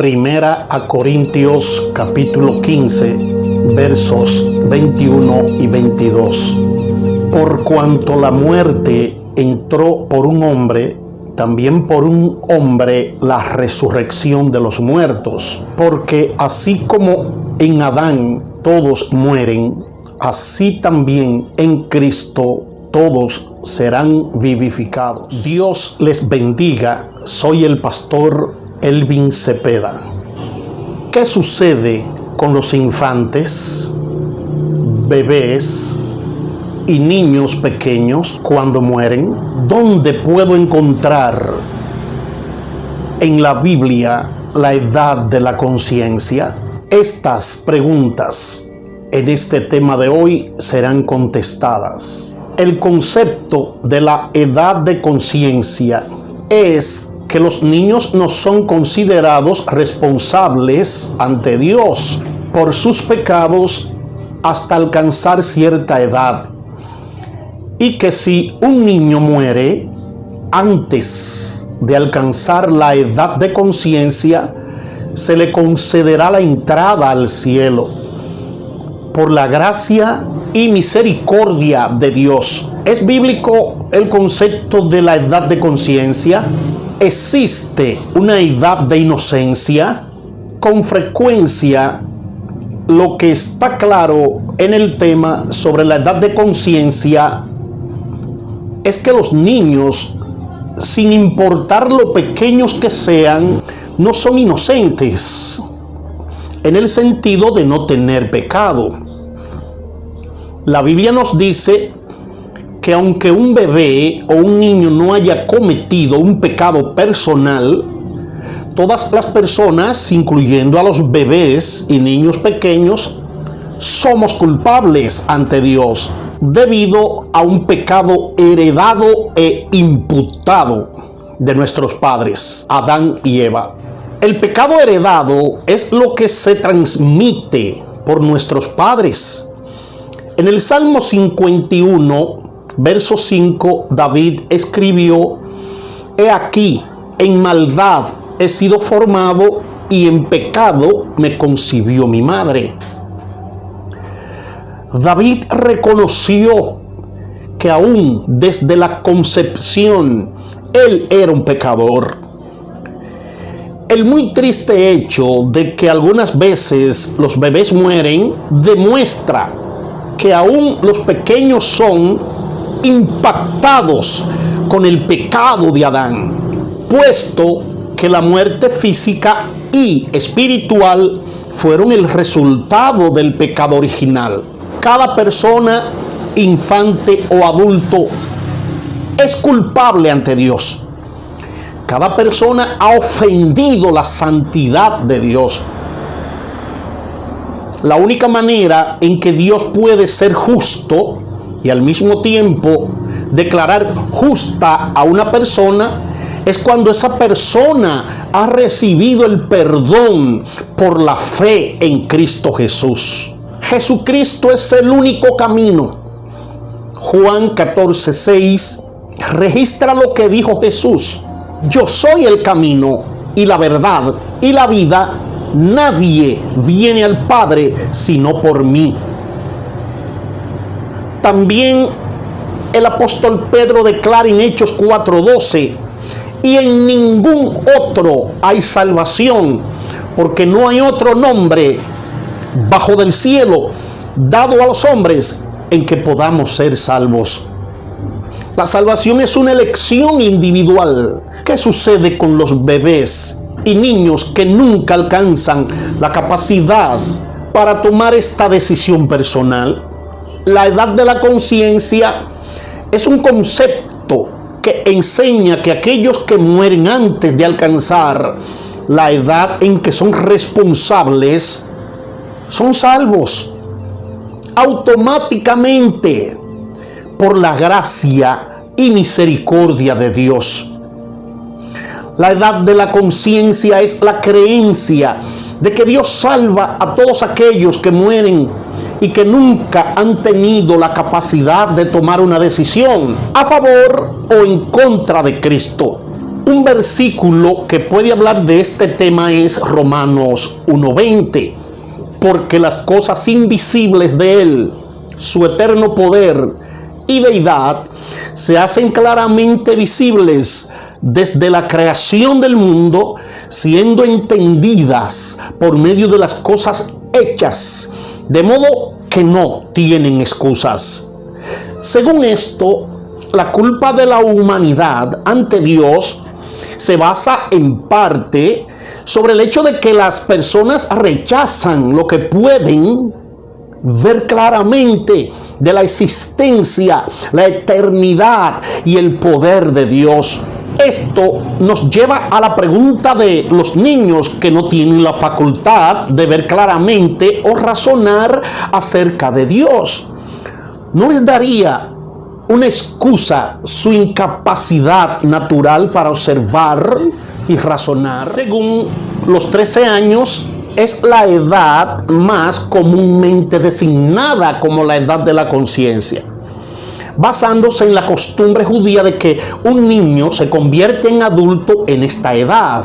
Primera a Corintios capítulo 15, versos 21 y 22. Por cuanto la muerte entró por un hombre, también por un hombre la resurrección de los muertos. Porque así como en Adán todos mueren, así también en Cristo todos serán vivificados. Dios les bendiga. Soy el pastor Elvin Cepeda. ¿Qué sucede con los infantes, bebés y niños pequeños cuando mueren? ¿Dónde puedo encontrar en la Biblia la edad de la conciencia? Estas preguntas en este tema de hoy serán contestadas. El concepto de la edad de conciencia es que los niños no son considerados responsables ante Dios por sus pecados hasta alcanzar cierta edad, y que si un niño muere antes de alcanzar la edad de conciencia, se le concederá la entrada al cielo por la gracia y misericordia de Dios. ¿Es bíblico el concepto de la edad de conciencia? ¿Existe una edad de inocencia? Con frecuencia, lo que está claro en el tema sobre la edad de conciencia es que los niños, sin importar lo pequeños que sean, no son inocentes, en el sentido de no tener pecado. La Biblia nos dice que aunque un bebé o un niño no haya cometido un pecado personal, todas las personas, incluyendo a los bebés y niños pequeños, somos culpables ante Dios debido a un pecado heredado e imputado de nuestros padres, Adán y Eva. El pecado heredado es lo que se transmite por nuestros padres. En el Salmo 51, verso 5, David escribió: He aquí, en maldad he sido formado y en pecado me concibió mi madre. David reconoció que aún desde la concepción él era un pecador. El muy triste hecho de que algunas veces los bebés mueren demuestra que aún los pequeños son impactados con el pecado de Adán, puesto que la muerte física y espiritual fueron el resultado del pecado original. Cada persona, infante o adulto, es culpable ante Dios. Cada persona ha ofendido la santidad de Dios. La única manera en que Dios puede ser justo y al mismo tiempo declarar justa a una persona es cuando esa persona ha recibido el perdón por la fe en Cristo Jesús. Jesucristo es el único camino. Juan 14:6 registra lo que dijo Jesús: Yo soy el camino y la verdad y la vida. Nadie viene al Padre sino por mí. También el apóstol Pedro declara en Hechos 4:12: Y en ningún otro hay salvación, porque no hay otro nombre bajo del cielo dado a los hombres en que podamos ser salvos. La salvación es una elección individual. ¿Qué sucede con los bebés y niños que nunca alcanzan la capacidad para tomar esta decisión personal? La edad de la conciencia es un concepto que enseña que aquellos que mueren antes de alcanzar la edad en que son responsables son salvos automáticamente por la gracia y misericordia de Dios. La edad de la conciencia es la creencia de que Dios salva a todos aquellos que mueren y que nunca han tenido la capacidad de tomar una decisión a favor o en contra de Cristo. Un versículo que puede hablar de este tema es Romanos 1:20, porque las cosas invisibles de Él, su eterno poder y deidad, se hacen claramente visibles desde la creación del mundo, siendo entendidas por medio de las cosas hechas, de modo que no tienen excusas. Según esto, la culpa de la humanidad ante Dios se basa en parte sobre el hecho de que las personas rechazan lo que pueden ver claramente de la existencia, la eternidad y el poder de Dios. Esto nos lleva a la pregunta de los niños que no tienen la facultad de ver claramente o razonar acerca de Dios. ¿No les daría una excusa su incapacidad natural para observar y razonar? Según los 13 años, es la edad más comúnmente designada como la edad de la conciencia, basándose en la costumbre judía de que un niño se convierte en adulto en esta edad.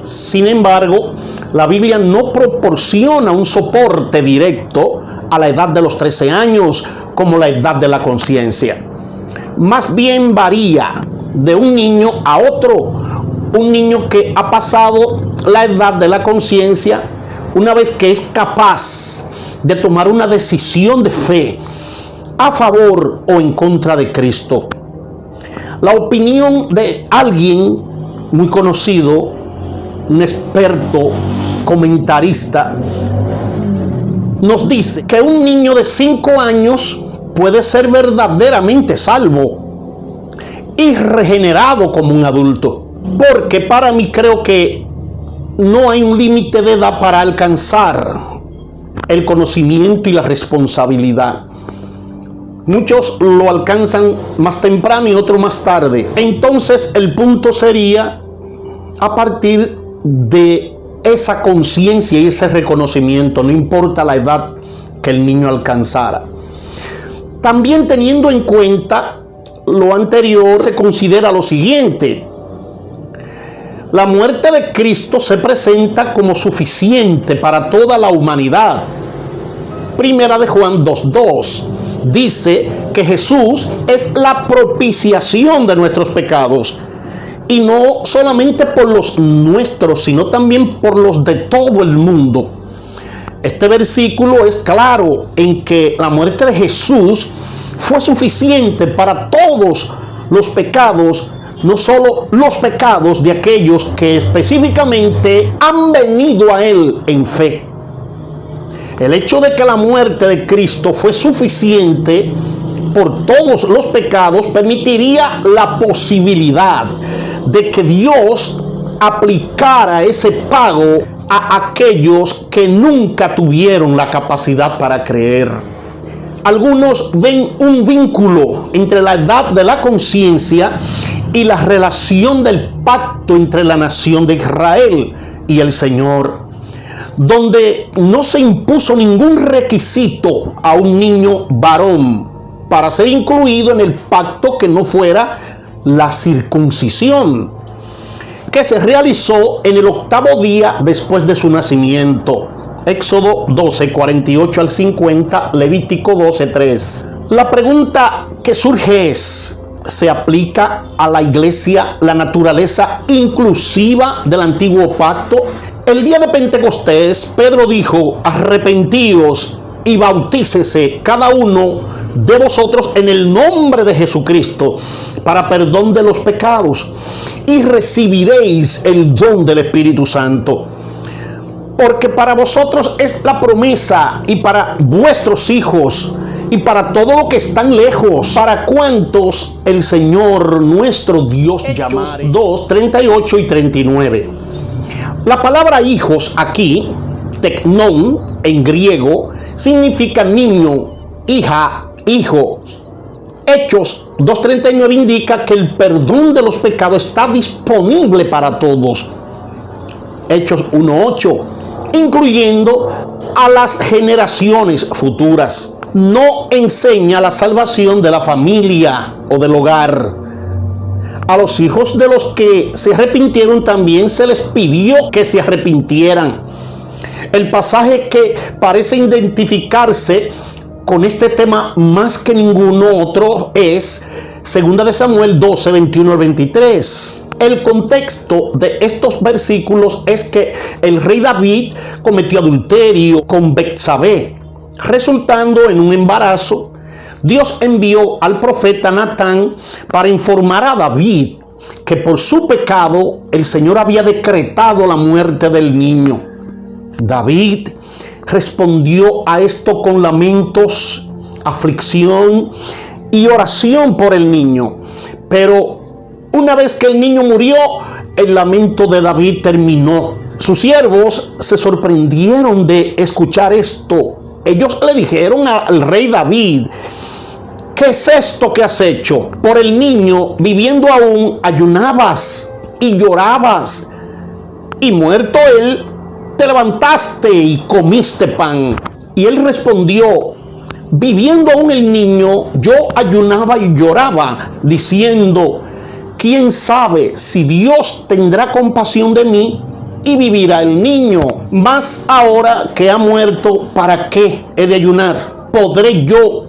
Sin embargo, la Biblia no proporciona un soporte directo a la edad de los 13 años como la edad de la conciencia. Más bien varía de un niño a otro. Un niño que ha pasado la edad de la conciencia, una vez que es capaz de tomar una decisión de fe a favor o en contra de Cristo. La opinión de alguien muy conocido, un experto comentarista, nos dice que un niño de 5 años puede ser verdaderamente salvo y regenerado como un adulto. Porque para mí creo que no hay un límite de edad para alcanzar el conocimiento y la responsabilidad. Muchos lo alcanzan más temprano y otros más tarde. Entonces el punto sería a partir de esa conciencia y ese reconocimiento, no importa la edad que el niño alcanzara. También teniendo en cuenta lo anterior, se considera lo siguiente: la muerte de Cristo se presenta como suficiente para toda la humanidad. Primera de Juan 2:2 dice que Jesús es la propiciación de nuestros pecados, y no solamente por los nuestros, sino también por los de todo el mundo. Este versículo es claro en que la muerte de Jesús fue suficiente para todos los pecados, no solo los pecados de aquellos que específicamente han venido a Él en fe. El hecho de que la muerte de Cristo fue suficiente por todos los pecados permitiría la posibilidad de que Dios aplicara ese pago a aquellos que nunca tuvieron la capacidad para creer. Algunos ven un vínculo entre la edad de la conciencia y la relación del pacto entre la nación de Israel y el Señor, donde no se impuso ningún requisito a un niño varón para ser incluido en el pacto que no fuera la circuncisión, que se realizó en el 8º día después de su nacimiento. Éxodo 12, 48 al 50, Levítico 12, 3. La pregunta que surge es: ¿se aplica a la iglesia la naturaleza inclusiva del antiguo pacto? El día de Pentecostés, Pedro dijo: arrepentíos y bautícese cada uno de vosotros en el nombre de Jesucristo para perdón de los pecados, y recibiréis el don del Espíritu Santo. Porque para vosotros es la promesa, y para vuestros hijos, y para todos los que están lejos, para cuantos el Señor nuestro Dios llamare. 2, 38 y 39. La palabra hijos aquí, teknon, en griego, significa niño, hija, hijo. Hechos 2:39 indica que el perdón de los pecados está disponible para todos. Hechos 1:8, incluyendo a las generaciones futuras. No enseña la salvación de la familia o del hogar. A los hijos de los que se arrepintieron también se les pidió que se arrepintieran. El pasaje que parece identificarse con este tema más que ninguno otro es 2 de Samuel 12, 21 al 23. El contexto de estos versículos es que el rey David cometió adulterio con Betsabé, resultando en un embarazo. Dios envió al profeta Natán para informar a David que por su pecado el Señor había decretado la muerte del niño. David respondió a esto con lamentos, aflicción y oración por el niño. Pero una vez que el niño murió, el lamento de David terminó. Sus siervos se sorprendieron de escuchar esto. Ellos le dijeron al rey David: ¿qué es esto que has hecho? Por el niño, viviendo aún, ayunabas y llorabas, y muerto él, te levantaste y comiste pan. Y él respondió: viviendo aún el niño, yo ayunaba y lloraba, diciendo: ¿quién sabe si Dios tendrá compasión de mí y vivirá el niño? Mas ahora que ha muerto, ¿para qué he de ayunar? ¿Podré yo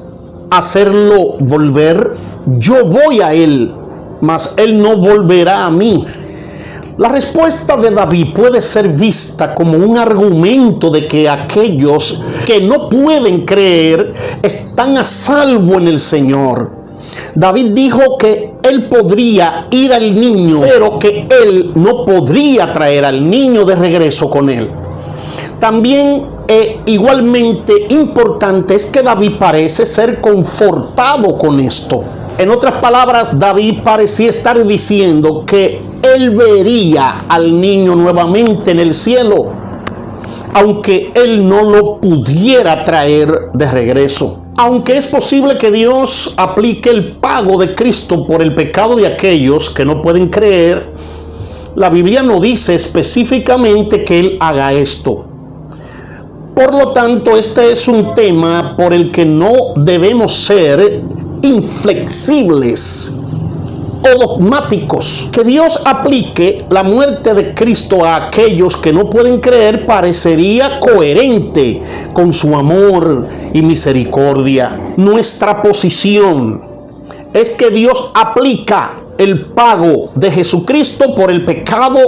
hacerlo volver? Yo voy a él, mas él no volverá a mí. La respuesta de David puede ser vista como un argumento de que aquellos que no pueden creer están a salvo en el Señor. David dijo que él podría ir al niño, pero que él no podría traer al niño de regreso con él. También igualmente importante es que David parece ser confortado con esto. En otras palabras, David parecía estar diciendo que él vería al niño nuevamente en el cielo, aunque él no lo pudiera traer de regreso. Aunque es posible que Dios aplique el pago de Cristo por el pecado de aquellos que no pueden creer, la Biblia no dice específicamente que Él haga esto. Por lo tanto, este es un tema por el que no debemos ser inflexibles o dogmáticos. Que Dios aplique la muerte de Cristo a aquellos que no pueden creer parecería coherente con su amor y misericordia. Nuestra posición es que Dios aplica el pago de Jesucristo por el pecado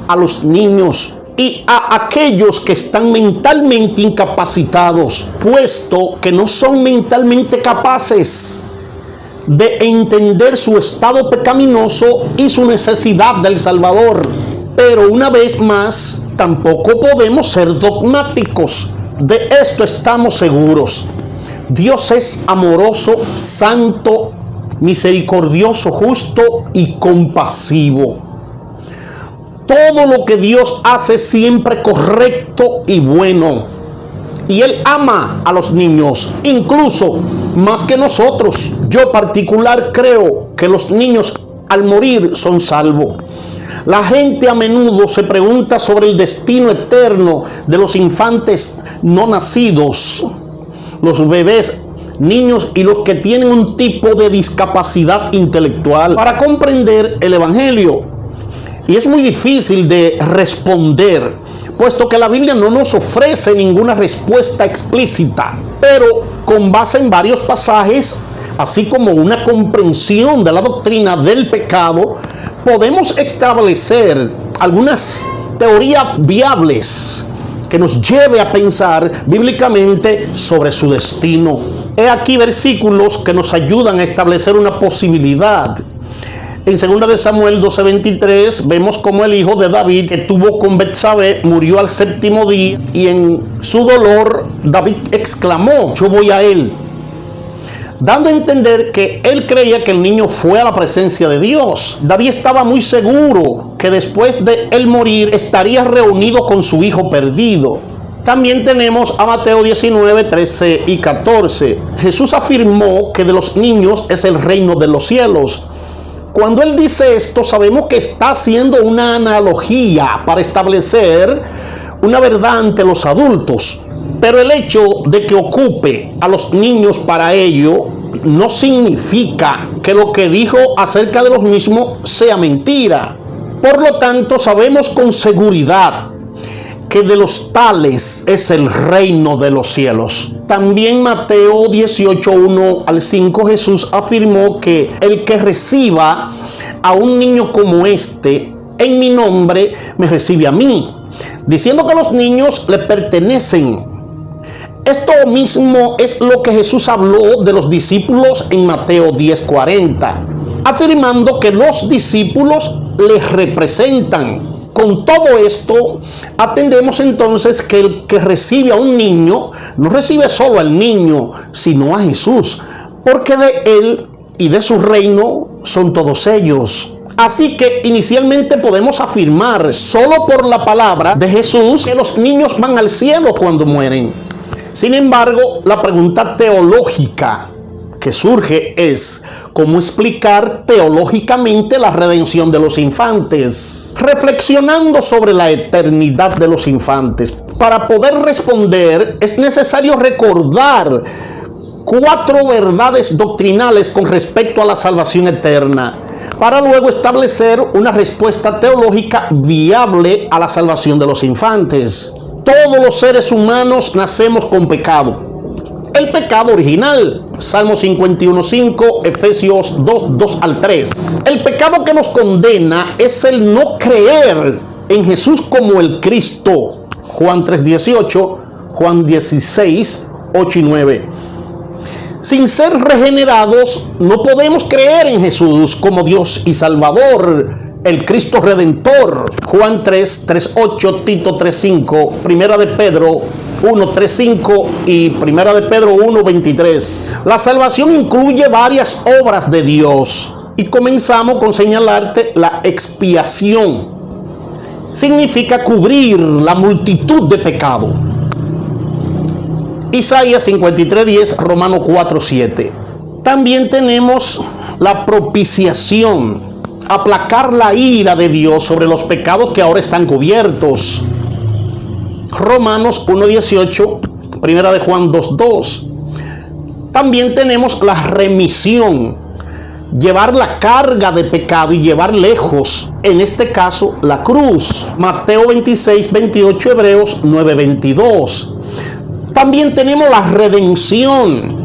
a los niños y a aquellos que están mentalmente incapacitados, puesto que no son mentalmente capaces de entender su estado pecaminoso y su necesidad del Salvador. Pero una vez más, tampoco podemos ser dogmáticos. De esto estamos seguros. Dios es amoroso, santo, misericordioso, justo y compasivo. Todo lo que Dios hace es siempre correcto y bueno. Y Él ama a los niños, incluso más que nosotros. Yo particular creo que los niños al morir son salvos. La gente a menudo se pregunta sobre el destino eterno de los infantes no nacidos, los bebés, niños y los que tienen un tipo de discapacidad intelectual, para comprender el Evangelio. Y es muy difícil de responder, puesto que la Biblia no nos ofrece ninguna respuesta explícita, pero con base en varios pasajes, así como una comprensión de la doctrina del pecado, podemos establecer algunas teorías viables que nos lleve a pensar bíblicamente sobre su destino. He aquí versículos que nos ayudan a establecer una posibilidad. En 2 de Samuel 12:23 vemos cómo el hijo de David que tuvo con Betsabé murió al 7º día, y en su dolor David exclamó: yo voy a él, dando a entender que él creía que el niño fue a la presencia de Dios. David estaba muy seguro que después de él morir estaría reunido con su hijo perdido. También tenemos a Mateo 19, 13 y 14. Jesús afirmó que de los niños es el reino de los cielos. Cuando él dice esto, sabemos que está haciendo una analogía para establecer una verdad ante los adultos. Pero el hecho de que ocupe a los niños para ello no significa que lo que dijo acerca de los mismos sea mentira. Por lo tanto, sabemos con seguridad que de los tales es el reino de los cielos. También Mateo 18, 1 al 5, Jesús afirmó que el que reciba a un niño como este en mi nombre, me recibe a mí, diciendo que los niños le pertenecen. Esto mismo es lo que Jesús habló de los discípulos en Mateo 10:40, afirmando que los discípulos les representan. Con todo esto, atendemos entonces que el que recibe a un niño, no recibe solo al niño, sino a Jesús, porque de él y de su reino son todos ellos. Así que inicialmente podemos afirmar, solo por la palabra de Jesús, que los niños van al cielo cuando mueren. Sin embargo, la pregunta teológica que surge es: ¿cómo explicar teológicamente la redención de los infantes? Reflexionando sobre la eternidad de los infantes, para poder responder es necesario recordar 4 verdades doctrinales con respecto a la salvación eterna, para luego establecer una respuesta teológica viable a la salvación de los infantes. Todos los seres humanos nacemos con pecado. El pecado original, Salmo 51:5, Efesios 2, 2 al 3. El pecado que nos condena es el no creer en Jesús como el Cristo, Juan 3:18, Juan 16, 8 y 9. Sin ser regenerados, no podemos creer en Jesús como Dios y Salvador, el Cristo Redentor, Juan 3:8, Tito 3:5, Primera de Pedro 1:3-5 y Primera de Pedro 1:23. La salvación incluye varias obras de Dios y comenzamos con señalarte la expiación. Significa cubrir la multitud de pecado. Isaías 53:10, Romanos 4:7. También tenemos la propiciación, aplacar la ira de Dios sobre los pecados que ahora están cubiertos. Romanos 1:18, Primera de Juan 2:2. También tenemos la remisión, llevar la carga de pecado y llevar lejos, en este caso, la cruz. Mateo 26:28, Hebreos 9:22. También tenemos la redención,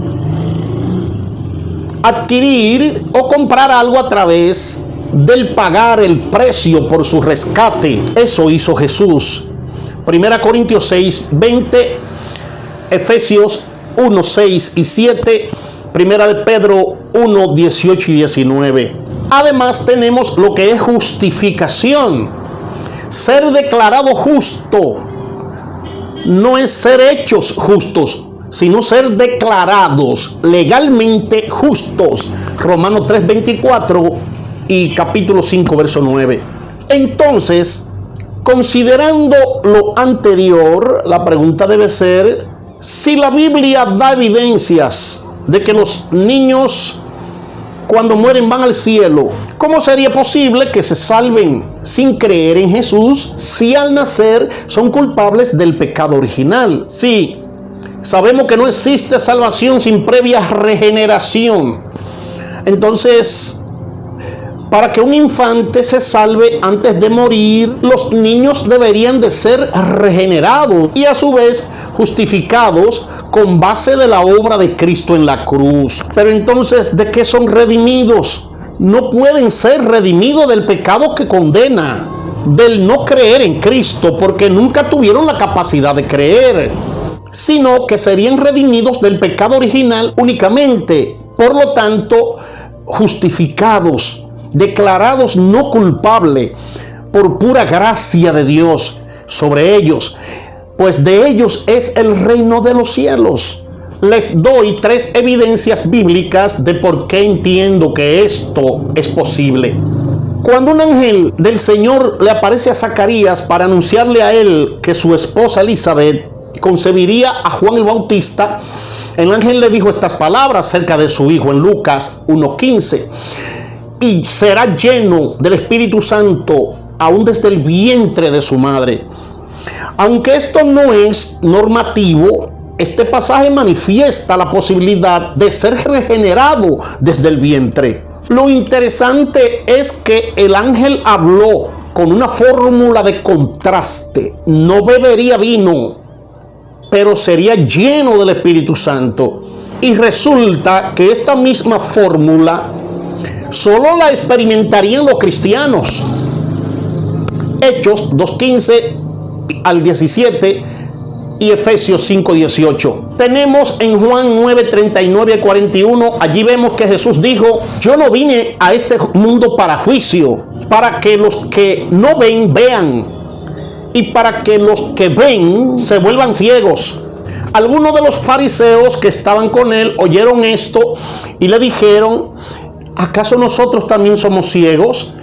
adquirir o comprar algo a través del pagar el precio por su rescate. Eso hizo Jesús. 1 Corintios 6:20, Efesios 1:6 y 7, 1 de Pedro 1:18 y 19. Además tenemos lo que es justificación. Ser declarado justo no es ser hechos justos, sino ser declarados legalmente justos. Romanos 3:24 y capítulo 5, verso 9. Entonces, considerando lo anterior, la pregunta debe ser: si la Biblia da evidencias de que los niños cuando mueren van al cielo, ¿cómo sería posible que se salven sin creer en Jesús si al nacer son culpables del pecado original? Sí, sabemos que no existe salvación sin previa regeneración. Entonces, para que un infante se salve antes de morir, los niños deberían de ser regenerados y a su vez justificados con base de la obra de Cristo en la cruz. Pero entonces, ¿de qué son redimidos? No pueden ser redimidos del pecado que condena, del no creer en Cristo, porque nunca tuvieron la capacidad de creer, sino que serían redimidos del pecado original únicamente. Por lo tanto, justificados, declarados no culpables por pura gracia de Dios sobre ellos, pues de ellos es el reino de los cielos. Les doy 3 evidencias bíblicas de por qué entiendo que esto es posible. Cuando un ángel del Señor le aparece a Zacarías para anunciarle a él que su esposa Elizabeth concebiría a Juan el Bautista, el ángel le dijo estas palabras acerca de su hijo en Lucas 1:15: y será lleno del Espíritu Santo aún desde el vientre de su madre. Aunque esto no es normativo, este pasaje manifiesta la posibilidad de ser regenerado desde el vientre. Lo interesante es que el ángel habló con una fórmula de contraste. No bebería vino, pero sería lleno del Espíritu Santo. Y resulta que esta misma fórmula solo la experimentarían los cristianos. Hechos 2:15 al 17 y Efesios 5:18. Tenemos en Juan 9:39 al 41, allí vemos que Jesús dijo: yo no vine a este mundo para juicio, para que los que no ven, vean, y para que los que ven se vuelvan ciegos. Algunos de los fariseos que estaban con él oyeron esto y le dijeron: ¿acaso nosotros también somos ciegos?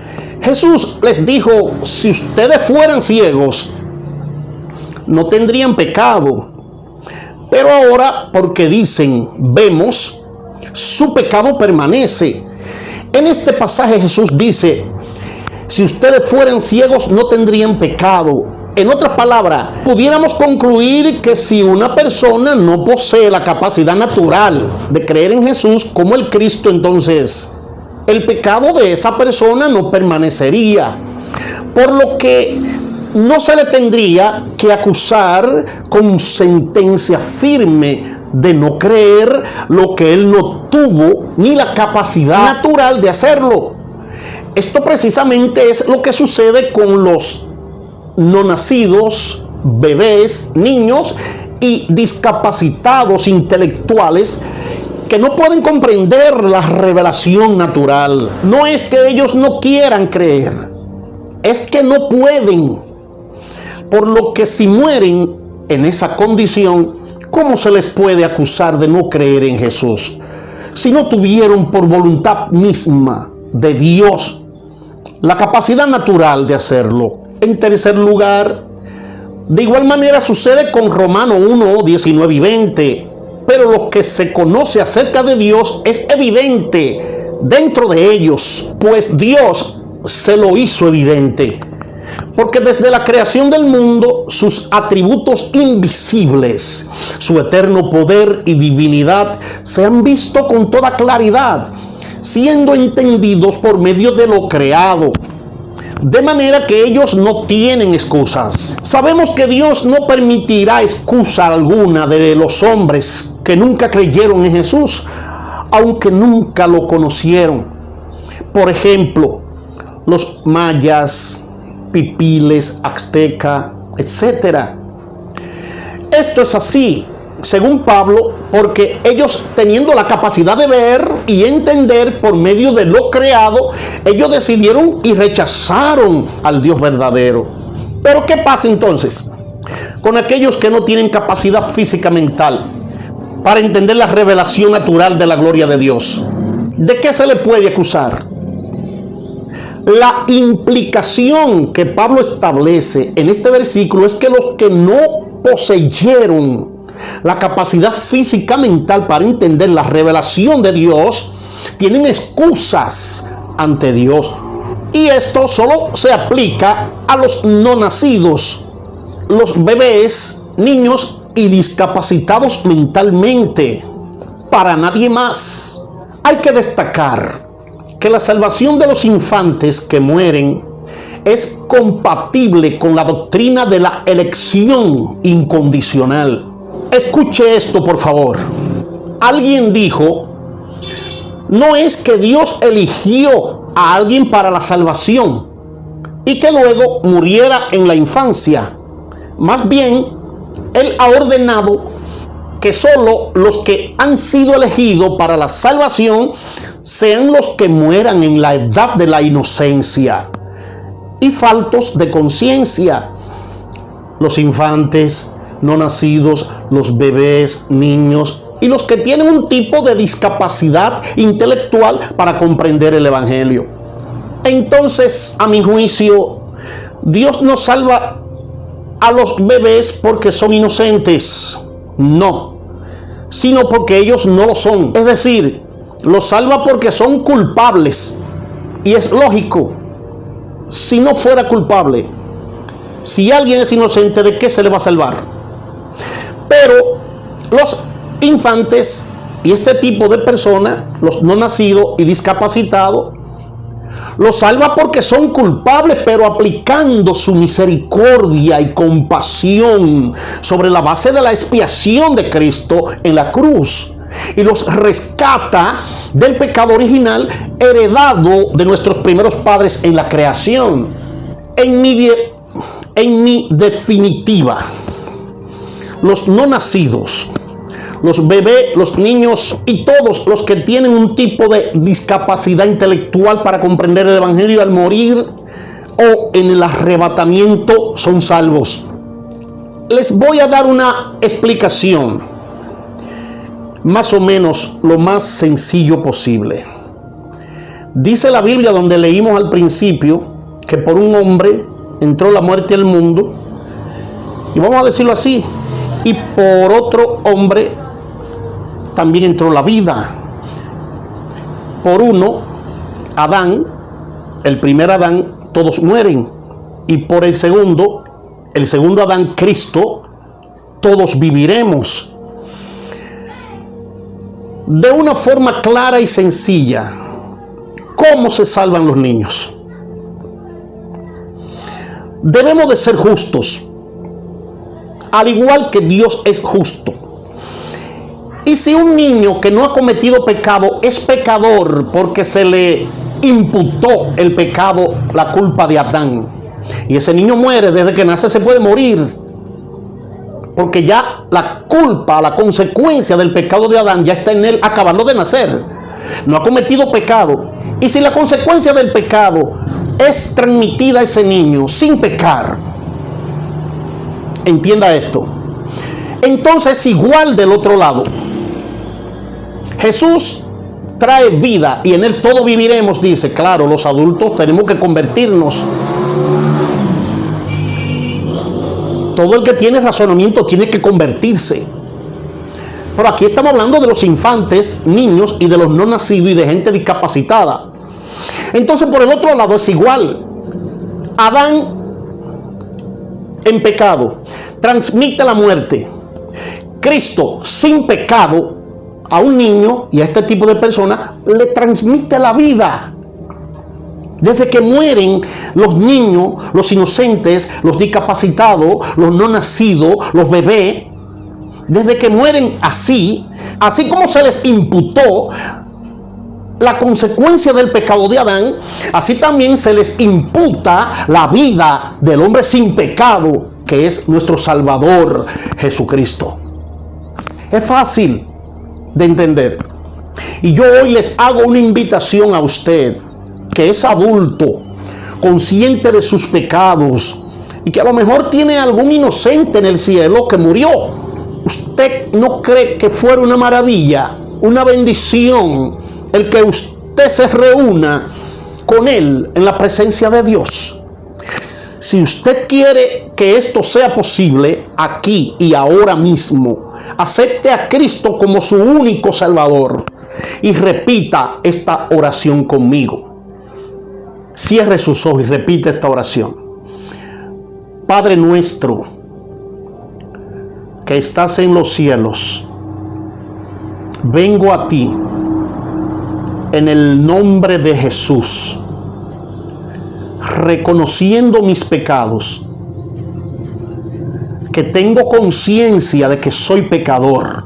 Jesús les dijo: si ustedes fueran ciegos, no tendrían pecado. Pero ahora, porque dicen vemos, su pecado permanece. En este pasaje Jesús dice: si ustedes fueran ciegos, no tendrían pecado. En otras palabras, pudiéramos concluir que si una persona no posee la capacidad natural de creer en Jesús como el Cristo, entonces el pecado de esa persona no permanecería. Por lo que no se le tendría que acusar con sentencia firme de no creer lo que él no tuvo ni la capacidad natural de hacerlo. Esto precisamente es lo que sucede con los no nacidos, bebés, niños y discapacitados intelectuales que no pueden comprender la revelación natural. No es que ellos no quieran creer, es que no pueden. Por lo que si mueren en esa condición, ¿cómo se les puede acusar de no creer en Jesús? Si no tuvieron por voluntad misma de Dios la capacidad natural de hacerlo. En tercer lugar, de igual manera sucede con Romanos 1, 19 y 20. Pero lo que se conoce acerca de Dios es evidente dentro de ellos, pues Dios se lo hizo evidente. Porque desde la creación del mundo, sus atributos invisibles, su eterno poder y divinidad, se han visto con toda claridad, siendo entendidos por medio de lo creado. De manera que ellos no tienen excusas. Sabemos que Dios no permitirá excusa alguna de los hombres que nunca creyeron en Jesús, aunque nunca lo conocieron. Por ejemplo, los mayas, pipiles, azteca, etc. Esto es así, según Pablo, porque ellos, teniendo la capacidad de ver y entender por medio de lo creado, ellos decidieron y rechazaron al Dios verdadero. Pero ¿qué pasa entonces con aquellos que no tienen capacidad física mental para entender la revelación natural de la gloria de Dios? ¿De qué se le puede acusar? La implicación que Pablo establece en este versículo es que los que no poseyeron la capacidad física mental para entender la revelación de Dios tienen excusas ante Dios. Y esto solo se aplica a los no nacidos, los bebés, niños y discapacitados mentalmente. Para nadie más. Hay que destacar que la salvación de los infantes que mueren es compatible con la doctrina de la elección incondicional. Escuche esto, por favor. Alguien dijo: no es que Dios eligió a alguien para la salvación y que luego muriera en la infancia. Más bien, Él ha ordenado que solo los que han sido elegidos para la salvación sean los que mueran en la edad de la inocencia y faltos de conciencia. Los infantes, no nacidos, los bebés, niños y los que tienen un tipo de discapacidad intelectual para comprender el Evangelio. Entonces, a mi juicio, Dios no salva a los bebés porque son inocentes, no, sino porque ellos no lo son. Es decir, los salva porque son culpables. Y es lógico, si no fuera culpable, si alguien es inocente, ¿de qué se le va a salvar? Pero Los infantes y este tipo de personas, los no nacidos y discapacitados, los salva porque son culpables, pero aplicando su misericordia y compasión sobre la base de la expiación de Cristo en la cruz. Y los rescata del pecado original heredado de nuestros primeros padres en la creación. En mi definitiva, los no nacidos, los bebés, los niños y todos los que tienen un tipo de discapacidad intelectual para comprender el evangelio al morir o en el arrebatamiento son salvos. Les voy a dar una explicación más o menos lo más sencillo posible. Dice la Biblia, donde leímos al principio, que por un hombre entró la muerte al mundo, y vamos a decirlo así, y por otro hombre también entró la vida. Por uno, Adán, el primer Adán, todos mueren. Y por el segundo Adán, Cristo, todos viviremos. De una forma clara y sencilla, ¿cómo se salvan los niños? Debemos de ser justos, al igual que Dios es justo. Y si un niño que no ha cometido pecado es pecador porque se le imputó el pecado, la culpa de Adán, y ese niño muere, desde que nace se puede morir, porque ya la culpa, la consecuencia del pecado de Adán ya está en él acabando de nacer. No ha cometido pecado. Y si la consecuencia del pecado es transmitida a ese niño sin pecar, entienda esto, entonces es igual del otro lado. Jesús trae vida y en él todo viviremos, dice. Claro, los adultos tenemos que convertirnos. Todo el que tiene razonamiento tiene que convertirse. Pero aquí estamos hablando de los infantes, niños y de los no nacidos y de gente discapacitada. Entonces, por el otro lado es igual. Adán en pecado transmite la muerte. Cristo sin pecado a un niño y a este tipo de personas le transmite la vida. Desde que mueren los niños, los inocentes, los discapacitados, los no nacidos, los bebés, desde que mueren así como se les imputó la consecuencia del pecado de Adán, así también se les imputa la vida del hombre sin pecado, que es nuestro Salvador Jesucristo. Es fácil de entender. Y yo hoy les hago una invitación a usted, que es adulto, consciente de sus pecados, y que a lo mejor tiene algún inocente en el cielo que murió. ¿Usted no cree que fuera una maravilla, una bendición, el que usted se reúna con él en la presencia de Dios? Si usted quiere que esto sea posible aquí y ahora mismo, acepte a Cristo como su único Salvador y repita esta oración conmigo. Cierre sus ojos y repite esta oración. Padre nuestro, que estás en los cielos, vengo a ti en el nombre de Jesús, reconociendo mis pecados, que tengo conciencia de que soy pecador,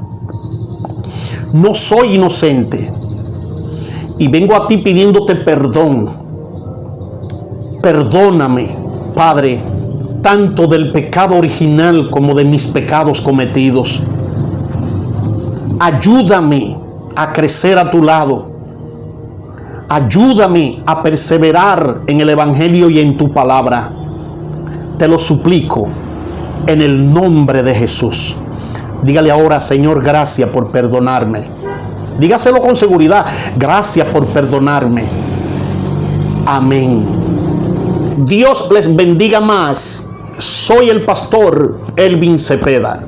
no soy inocente, y vengo a ti pidiéndote perdón. Perdóname, Padre, tanto del pecado original como de mis pecados cometidos. Ayúdame a crecer a tu lado. Ayúdame a perseverar en el Evangelio y en tu palabra. Te lo suplico en el nombre de Jesús. Dígale ahora: Señor, gracias por perdonarme. Dígaselo con seguridad: gracias por perdonarme. Amén. Dios les bendiga más. Soy el pastor Elvin Cepeda.